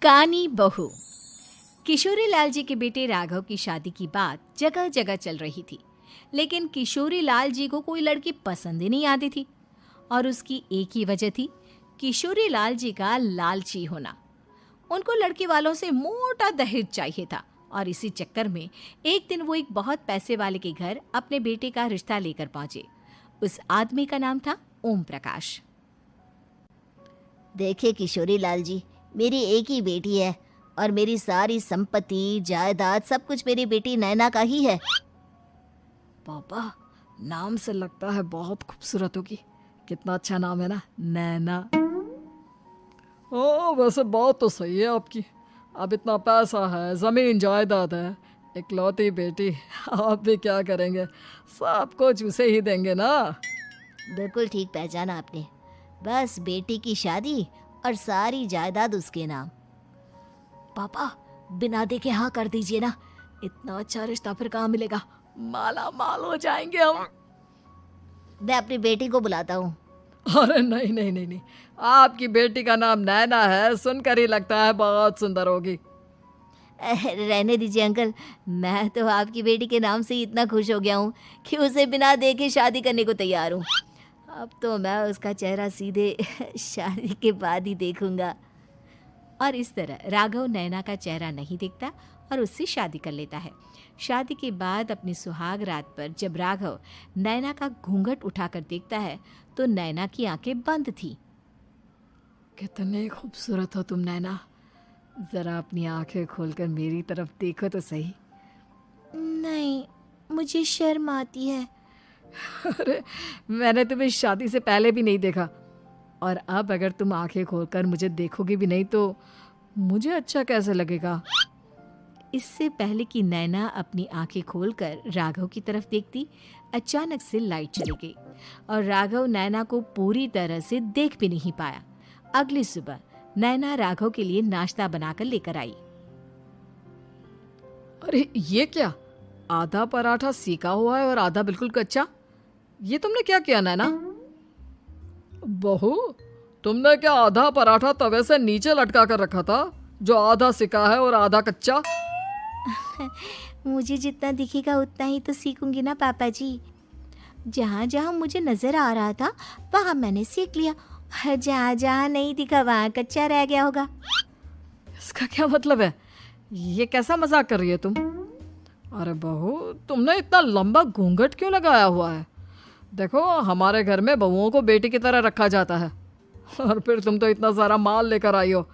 कानी बहू। किशोरी लाल जी के बेटे राघव की शादी की बात जगह जगह चल रही थी, लेकिन किशोरी लाल जी को कोई लड़की पसंद ही नहीं आती थी। और उसकी एक ही वजह थी, किशोरी लाल जी का लालची होना। उनको लड़की वालों से मोटा दहेज चाहिए था और इसी चक्कर में एक दिन वो एक बहुत पैसे वाले के घर अपने बेटे का रिश्ता लेकर पहुंचे। उस आदमी का नाम था ओम प्रकाश। देखिए किशोरी लाल जी, मेरी एक ही बेटी है और मेरी सारी संपत्ति जायदाद सब कुछ मेरी बेटी नैना का ही है। पापा, नाम से लगता है बहुत खूबसूरत होगी। कितना अच्छा नाम है ना, नैना। ओ, वैसे बात तो सही है आपकी। अब इतना पैसा है, जमीन जायदाद है, इकलौती बेटी, आप भी क्या करेंगे? सब कुछ उसे ही देंगे ना। बिल्कुल ठीक पहचाना आपने। बस बेटी की शादी और सारी जायदाद उसके नाम। पापा, बिना देखे हाँ कर दीजिए ना। इतना अच्छा रिश्ता फिर कहाँ मिलेगा? माला माल हो जाएंगे हम। मैं अपनी बेटी को बुलाता हूँ। अरे नहीं नहीं नहीं नहीं, आपकी बेटी का नाम नैना है, सुनकर ही लगता है बहुत सुंदर होगी। रहने दीजिए अंकल, मैं तो आपकी बेटी के नाम से ही इतना खुश हो गया हूँ कि उसे बिना देखे शादी करने को तैयार हूँ। अब तो मैं उसका चेहरा सीधे शादी के बाद ही देखूंगा। और इस तरह राघव नैना का चेहरा नहीं देखता और उससे शादी कर लेता है। शादी के बाद अपनी सुहाग रात पर जब राघव नैना का घूंघट उठाकर देखता है तो नैना की आंखें बंद थी। कितने खूबसूरत हो तुम नैना, जरा अपनी आंखें खोलकर मेरी तरफ देखो तो सही। नहीं, मुझे शर्म आती है। अरे, मैंने तुम्हें शादी से पहले भी नहीं देखा, और अब अगर तुम आंखें खोलकर मुझे देखोगे भी नहीं तो मुझे अच्छा कैसे लगेगा? इससे पहले कि नैना अपनी आंखें खोलकर राघव की तरफ देखती, अचानक से लाइट चली गई और राघव नैना को पूरी तरह से देख भी नहीं पाया। अगली सुबह नैना राघव के लिए नाश्ता बनाकर लेकर आई। अरे ये क्या, आधा पराठा सेका हुआ है और आधा बिल्कुल कच्चा। ये तुमने क्या किया नैना? बहू, तुमने क्या आधा पराठा तवे से नीचे लटका कर रखा था, जो आधा सिका है और आधा कच्चा? मुझे जितना दिखेगा उतना ही तो सीखूंगी ना पापा जी। जहाँ जहाँ मुझे नजर आ रहा था वहाँ मैंने सीख लिया, जहाँ जहाँ नहीं दिखा वहाँ कच्चा रह गया होगा। इसका क्या मतलब है? ये कैसा मजाक कर रही है तुम? अरे बहू, तुमने इतना लंबा घूंघट क्यों लगाया हुआ है? देखो, हमारे घर में बहुओं को बेटी की तरह रखा जाता है, और फिर तुम तो इतना सारा माल लेकर आई हो।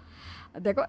देखो,